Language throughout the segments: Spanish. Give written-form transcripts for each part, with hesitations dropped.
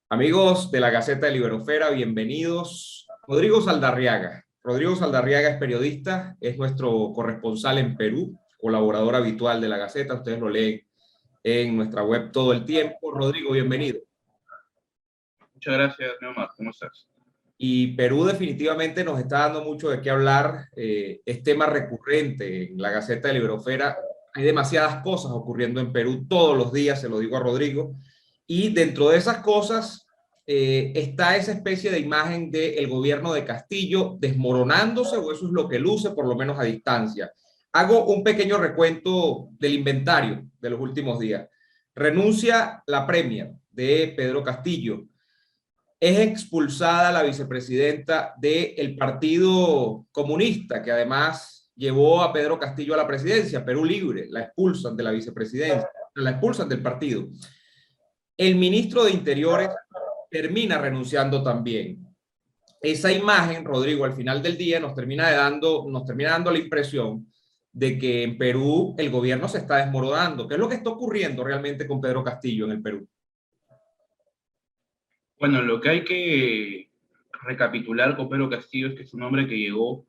Amigos de la Gaceta de Liberofera, bienvenidos. Rodrigo Saldarriaga. Rodrigo Saldarriaga es periodista, es nuestro corresponsal en Perú, colaborador habitual de la Gaceta. Ustedes lo leen en nuestra web todo el tiempo. Rodrigo, bienvenido. Muchas gracias, Neomar. ¿Cómo estás? Y Perú definitivamente nos está dando mucho de qué hablar. Es tema recurrente en la Gaceta de Liberofera. Hay demasiadas cosas ocurriendo en Perú todos los días, se lo digo a Rodrigo. Y dentro de esas cosas está esa especie de imagen del gobierno de Castillo desmoronándose, o eso es lo que luce, por lo menos a distancia. Hago un pequeño recuento del inventario de los últimos días. Renuncia la Premier de Pedro Castillo. Es expulsada la vicepresidenta del Partido Comunista, que además llevó a Pedro Castillo a la presidencia, Perú Libre. La expulsan de la vicepresidencia, la expulsan del partido. El ministro de Interiores termina renunciando también. Esa imagen, Rodrigo, al final del día nos termina dando la impresión de que en Perú el gobierno se está desmoronando. ¿Qué es lo que está ocurriendo realmente con Pedro Castillo en el Perú? Bueno, lo que hay que recapitular con Pedro Castillo es que es un hombre que llegó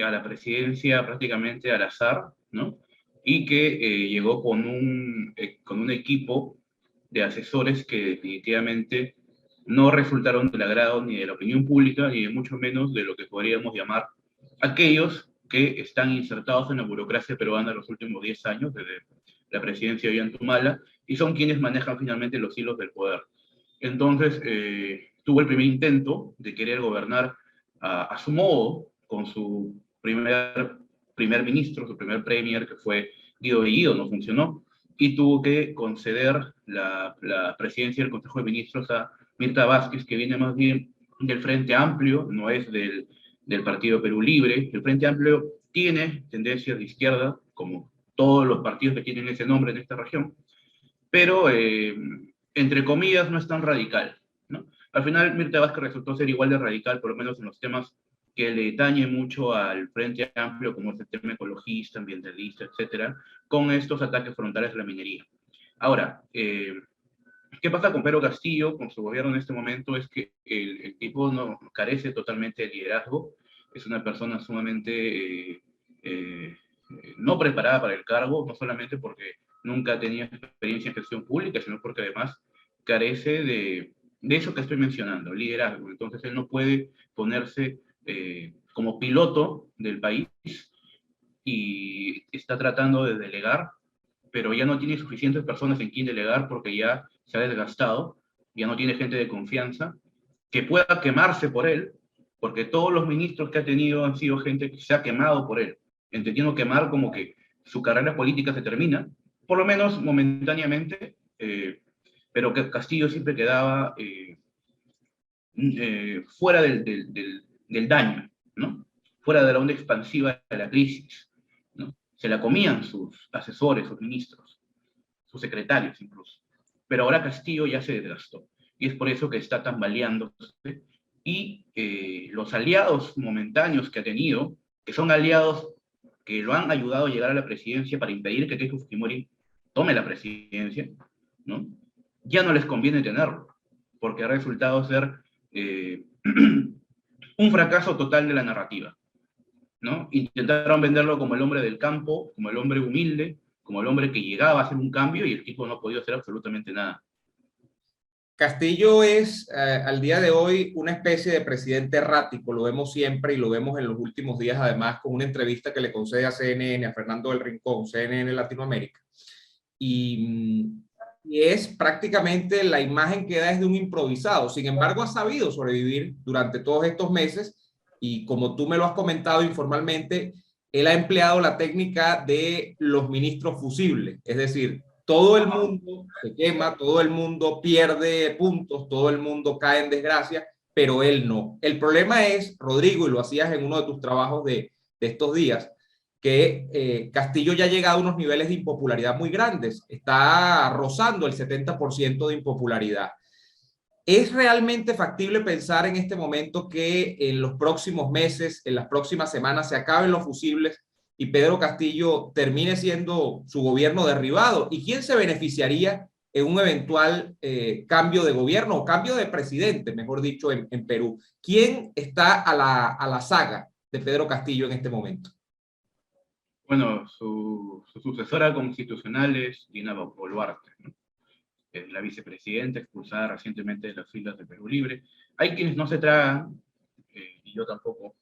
a la presidencia prácticamente al azar, ¿no? Y que llegó con un equipo de asesores que definitivamente no resultaron del agrado ni de la opinión pública, ni de mucho menos de lo que podríamos llamar aquellos que están insertados en la burocracia peruana los últimos 10 años, desde la presidencia de Ollantumala, y son quienes manejan finalmente los hilos del poder. Entonces, tuvo el primer intento de querer gobernar a su modo, con su primer ministro, su primer premier, que fue Guido Bellido, no funcionó, y tuvo que conceder la presidencia del Consejo de Ministros a Mirta Vázquez, que viene más bien del Frente Amplio, no es del Partido Perú Libre. El Frente Amplio tiene tendencias de izquierda, como todos los partidos que tienen ese nombre en esta región, pero entre comillas no es tan radical, ¿no? Al final Mirta Vázquez resultó ser igual de radical, por lo menos en los temas que le dañe mucho al Frente Amplio, como es el tema ecologista, ambientalista, etcétera, con estos ataques frontales a la minería. Ahora, ¿qué pasa con Pedro Castillo, con su gobierno en este momento? Es que el tipo no carece totalmente de liderazgo, es una persona sumamente no preparada para el cargo, no solamente porque nunca ha tenido experiencia en gestión pública, sino porque además carece de eso que estoy mencionando, liderazgo. Entonces él no puede ponerse como piloto del país y está tratando de delegar, pero ya no tiene suficientes personas en quien delegar porque ya se ha desgastado, ya no tiene gente de confianza que pueda quemarse por él, porque todos los ministros que ha tenido han sido gente que se ha quemado por él, entendiendo quemar como que su carrera política se termina, por lo menos momentáneamente, pero que Castillo siempre quedaba fuera del daño, ¿no? Fuera de la onda expansiva de la crisis, ¿no? Se la comían sus asesores, sus ministros, sus secretarios incluso. Pero ahora Castillo ya se desgastó. Y es por eso que está tambaleándose. Y los aliados momentáneos que ha tenido, que son aliados que lo han ayudado a llegar a la presidencia para impedir que Keiko Fujimori tome la presidencia, ¿no? Ya no les conviene tenerlo, porque ha resultado ser un fracaso total de la narrativa, ¿no? Intentaron venderlo como el hombre del campo, como el hombre humilde, como el hombre que llegaba a hacer un cambio y el tipo no ha podido hacer absolutamente nada. Castillo es al día de hoy una especie de presidente errático, lo vemos siempre y lo vemos en los últimos días, además con una entrevista que le concede a CNN, a Fernando del Rincón, CNN Latinoamérica, y, y es prácticamente la imagen que da es de un improvisado. Sin embargo, ha sabido sobrevivir durante todos estos meses y, como tú me lo has comentado informalmente, él ha empleado la técnica de los ministros fusibles, es decir, todo el mundo se quema, todo el mundo pierde puntos, todo el mundo cae en desgracia, pero él no. El problema es, Rodrigo, y lo hacías en uno de tus trabajos de estos días, que Castillo ya ha llegado a unos niveles de impopularidad muy grandes, está rozando el 70% de impopularidad. ¿Es realmente factible pensar en este momento que en los próximos meses, en las próximas semanas, se acaben los fusibles y Pedro Castillo termine siendo su gobierno derribado? ¿Y quién se beneficiaría en un eventual cambio de gobierno o cambio de presidente, mejor dicho, en Perú. ¿Quién está a la saga de Pedro Castillo en este momento? Bueno, su sucesora constitucional es Dina Boluarte, ¿no? Es la vicepresidenta expulsada recientemente de las filas de Perú Libre. Hay quienes no se tragan, y yo tampoco,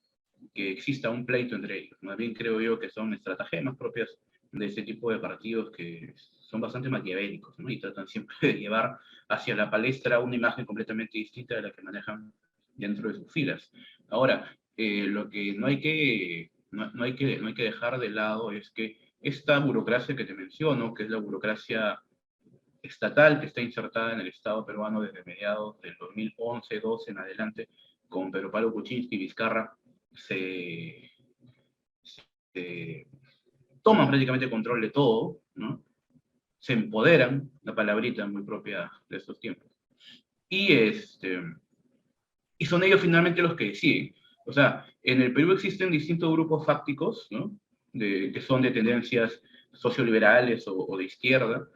que exista un pleito entre ellos. Más bien creo yo que son estratagemas propias de este tipo de partidos que son bastante maquiavélicos, ¿no? Y tratan siempre de llevar hacia la palestra una imagen completamente distinta de la que manejan dentro de sus filas. Ahora, lo que no hay que dejar de lado es que esta burocracia que te menciono, que es la burocracia estatal que está insertada en el Estado peruano desde mediados del 2011-12 en adelante, con Pedro Pablo Kuczynski y Vizcarra, se toman prácticamente control de todo, ¿no? Se empoderan, una palabrita muy propia de estos tiempos, y son ellos finalmente los que deciden. O sea, en el Perú existen distintos grupos fácticos, ¿no? Que son de tendencias socioliberales o de izquierda,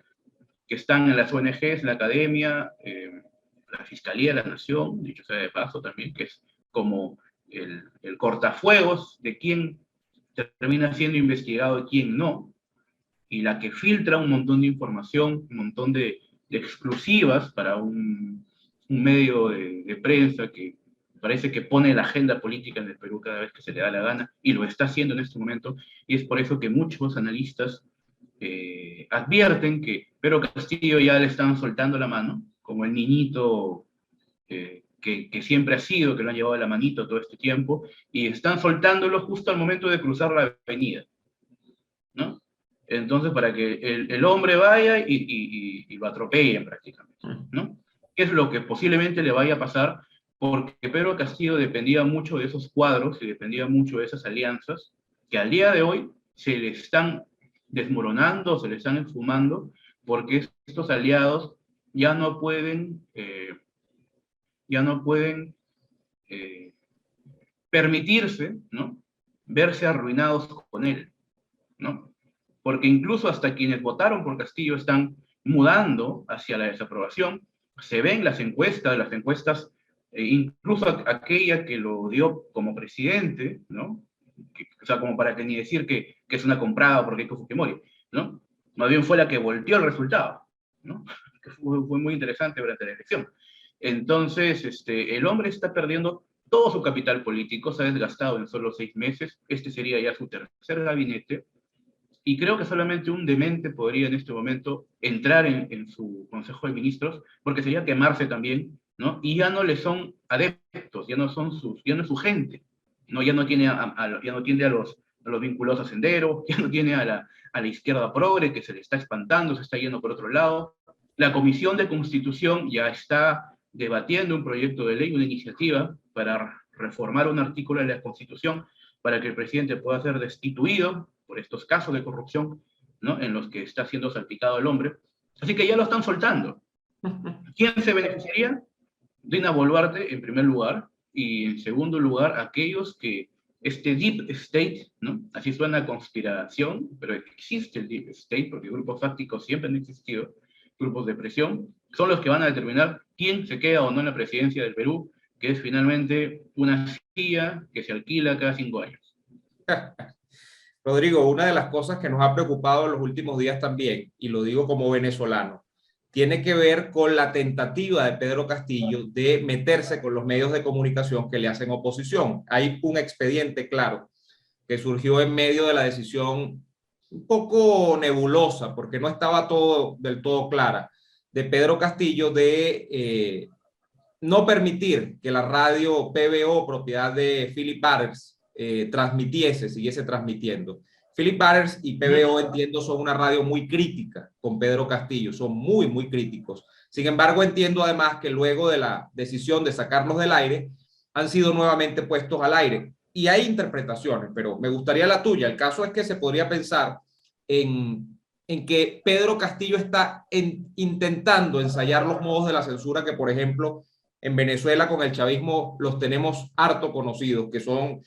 que están en las ONGs, la academia, la Fiscalía de la Nación, dicho sea de paso también, que es como el cortafuegos de quién termina siendo investigado y quién no, y la que filtra un montón de información, un montón de exclusivas para un medio de prensa que parece que pone la agenda política en el Perú cada vez que se le da la gana, y lo está haciendo en este momento, y es por eso que muchos analistas advierten que Pedro Castillo ya le están soltando la mano, como el niñito que siempre ha sido, que lo han llevado de la manito todo este tiempo, y están soltándolo justo al momento de cruzar la avenida, ¿no? Entonces, para que el hombre vaya y lo atropellen prácticamente, ¿no? ¿Qué es lo que posiblemente le vaya a pasar? Porque Pedro Castillo dependía mucho de esos cuadros y dependía mucho de esas alianzas que al día de hoy se le están desmoronando, se le están esfumando, porque estos aliados ya no pueden, eh, permitirse, ¿no? Verse arruinados con él, ¿no? Porque incluso hasta quienes votaron por Castillo están mudando hacia la desaprobación. Se ven las encuestas, incluso aquella que lo dio como presidente, ¿no? O sea, como para que ni decir que es una comprada porque Keiko Fujimori, ¿no? Más bien fue la que volteó el resultado, ¿no? Que fue muy interesante durante la elección. Entonces, el hombre está perdiendo todo su capital político, se ha desgastado en solo 6 meses, este sería ya su tercer gabinete, y creo que solamente un demente podría en este momento entrar en su Consejo de Ministros, porque sería quemarse también, ¿no? Y ya no le son adeptos, ya no es su gente, ¿no? Ya no tiene ya no tiende a los vinculados a Sendero, ya no tiene a la izquierda progre, que se le está espantando, se está yendo por otro lado. La Comisión de Constitución ya está debatiendo un proyecto de ley, una iniciativa para reformar un artículo de la Constitución para que el presidente pueda ser destituido por estos casos de corrupción, ¿no? En los que está siendo salpicado el hombre. Así que ya lo están soltando. ¿Quién se beneficiaría? Dina Boluarte, en primer lugar, y en segundo lugar, aquellos que este Deep State, ¿no? Así suena conspiración, pero existe el Deep State, porque grupos fácticos siempre han existido, grupos de presión, son los que van a determinar quién se queda o no en la presidencia del Perú, que es finalmente una silla que se alquila cada 5 años. Rodrigo, una de las cosas que nos ha preocupado en los últimos días también, y lo digo como venezolano, tiene que ver con la tentativa de Pedro Castillo de meterse con los medios de comunicación que le hacen oposición. Hay un expediente claro que surgió en medio de la decisión un poco nebulosa, porque no estaba todo del todo clara, de Pedro Castillo de no permitir que la radio PBO, propiedad de Philip Butters, siguiese transmitiendo. Philip Butters y PBO, entiendo, son una radio muy crítica con Pedro Castillo, son muy, muy críticos. Sin embargo, entiendo además que luego de la decisión de sacarlos del aire, han sido nuevamente puestos al aire. Y hay interpretaciones, pero me gustaría la tuya. El caso es que se podría pensar en que Pedro Castillo está intentando ensayar los modos de la censura que, por ejemplo, en Venezuela con el chavismo los tenemos harto conocidos, que son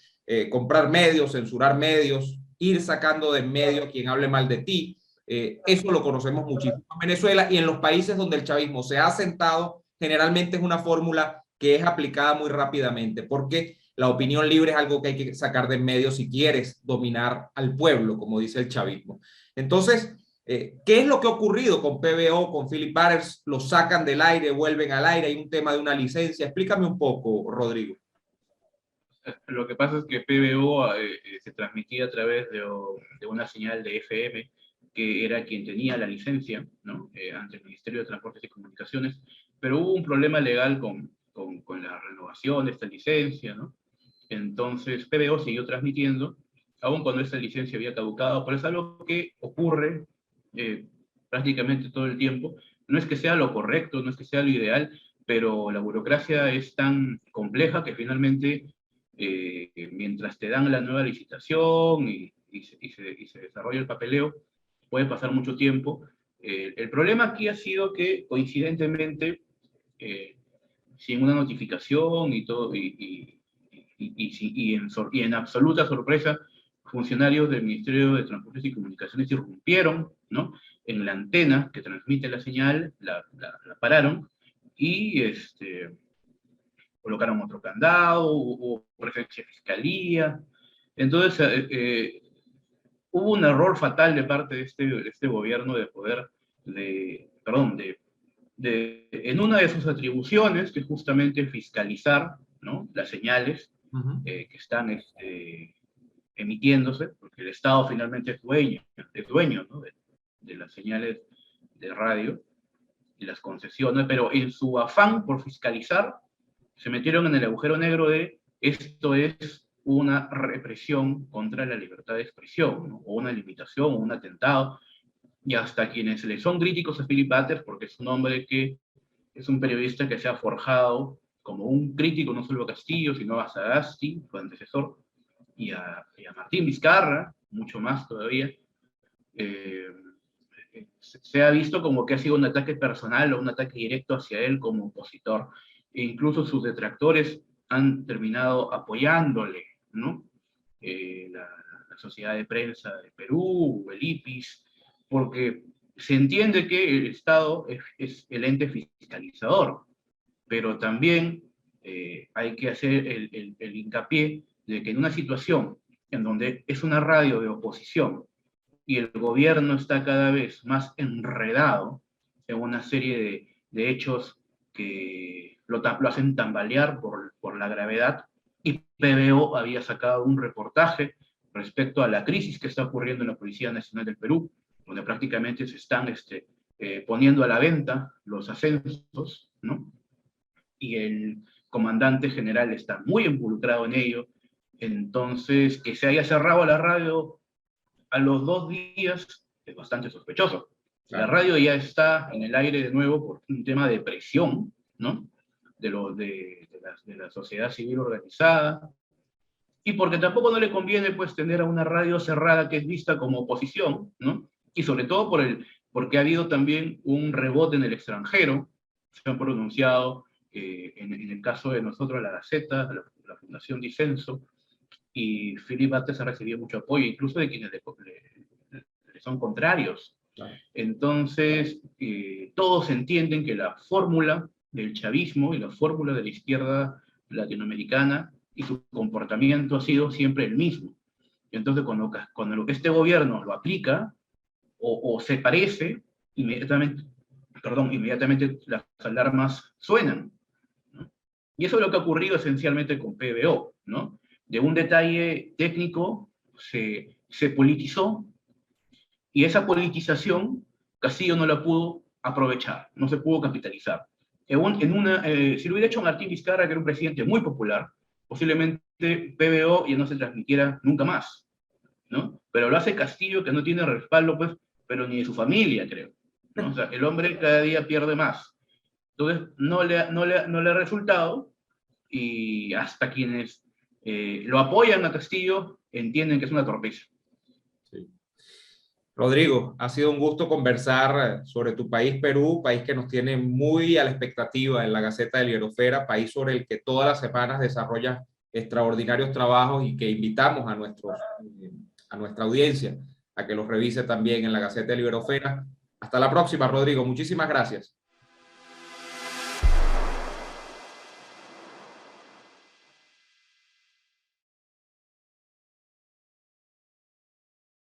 comprar medios, censurar medios, ir sacando de en medio a quien hable mal de ti, Eso lo conocemos muchísimo en Venezuela, y en los países donde el chavismo se ha asentado, generalmente es una fórmula que es aplicada muy rápidamente, porque la opinión libre es algo que hay que sacar de en medio si quieres dominar al pueblo, como dice el chavismo. Entonces, ¿qué es lo que ha ocurrido con PBO, con Philip Butters? Lo sacan del aire, vuelven al aire, hay un tema de una licencia. Explícame un poco, Rodrigo. Lo que pasa es que PBO se transmitía a través de una señal de FM, que era quien tenía la licencia, ¿no? Ante el Ministerio de Transportes y Comunicaciones, pero hubo un problema legal con la renovación de esta licencia, ¿no? Entonces PBO siguió transmitiendo, aun cuando esta licencia había caducado, pero es algo que ocurre prácticamente todo el tiempo. No es que sea lo correcto, no es que sea lo ideal, pero la burocracia es tan compleja que finalmente mientras te dan la nueva licitación y se desarrolla el papeleo, puede pasar mucho tiempo. El problema aquí ha sido que, coincidentemente, sin una notificación y todo, y en absoluta sorpresa, funcionarios del Ministerio de Transportes y Comunicaciones irrumpieron, ¿no?, en la antena que transmite la señal, la pararon, y colocaron otro candado, hubo presencia de fiscalía. Entonces, hubo un error fatal de parte de este gobierno de poder, en una de sus atribuciones, que es justamente fiscalizar, ¿no?, las señales que están emitiéndose, porque el Estado finalmente es dueño, ¿no?, de las señales de radio y las concesiones, pero en su afán por fiscalizar, se metieron en el agujero negro de esto es una represión contra la libertad de expresión, ¿no?, o una limitación, o un atentado, y hasta quienes le son críticos a Philip Butters, porque es un hombre que es un periodista que se ha forjado como un crítico no solo a Castillo, sino a Sagasti, su antecesor, y a Martín Vizcarra, mucho más todavía, eh, se ha visto como que ha sido un ataque personal o un ataque directo hacia él como opositor. E incluso sus detractores han terminado apoyándole, ¿no? La Sociedad de Prensa de Perú, el IPIS, porque se entiende que el Estado es el ente fiscalizador, pero también hay que hacer el hincapié de que en una situación en donde es una radio de oposición y el gobierno está cada vez más enredado en una serie de hechos que lo hacen tambalear por la gravedad, y PBO había sacado un reportaje respecto a la crisis que está ocurriendo en la Policía Nacional del Perú, donde prácticamente se están poniendo a la venta los ascensos, ¿no? Y el comandante general está muy involucrado en ello. Entonces, que se haya cerrado la radio a los 2 días es bastante sospechoso. La radio ya está en el aire de nuevo por un tema de presión, ¿no?, de la sociedad civil organizada, y porque tampoco no le conviene, pues, tener a una radio cerrada que es vista como oposición, ¿no? Y sobre todo porque ha habido también un rebote en el extranjero. Se han pronunciado, en el caso de nosotros, la Gaceta, la Fundación Disenso, y Philip Butters ha recibido mucho apoyo, incluso de quienes le son contrarios. Claro. Entonces, todos entienden que la fórmula del chavismo y la fórmula de la izquierda latinoamericana y su comportamiento ha sido siempre el mismo. Entonces, cuando este gobierno lo aplica o se parece, inmediatamente las alarmas suenan, ¿no? Y eso es lo que ha ocurrido esencialmente con PBO, ¿no? De un detalle técnico se politizó, y esa politización Castillo no la pudo aprovechar, no se pudo capitalizar. Si lo hubiera hecho Martín Vizcarra, que era un presidente muy popular, posiblemente PBO ya no se transmitiera nunca más, ¿no? Pero lo hace Castillo, que no tiene respaldo, pues, pero ni de su familia, creo, ¿no? O sea, el hombre cada día pierde más. Entonces, no le ha resultado, y hasta quienes lo apoyan a Castillo entienden que es una torpeza. Sí. Rodrigo, ha sido un gusto conversar sobre tu país, Perú, país que nos tiene muy a la expectativa en la Gaceta de Libérofera, país sobre el que todas las semanas desarrolla extraordinarios trabajos y que invitamos a nuestra audiencia a que los revise también en la Gaceta de Iberosfera. Hasta la próxima, Rodrigo. Muchísimas gracias.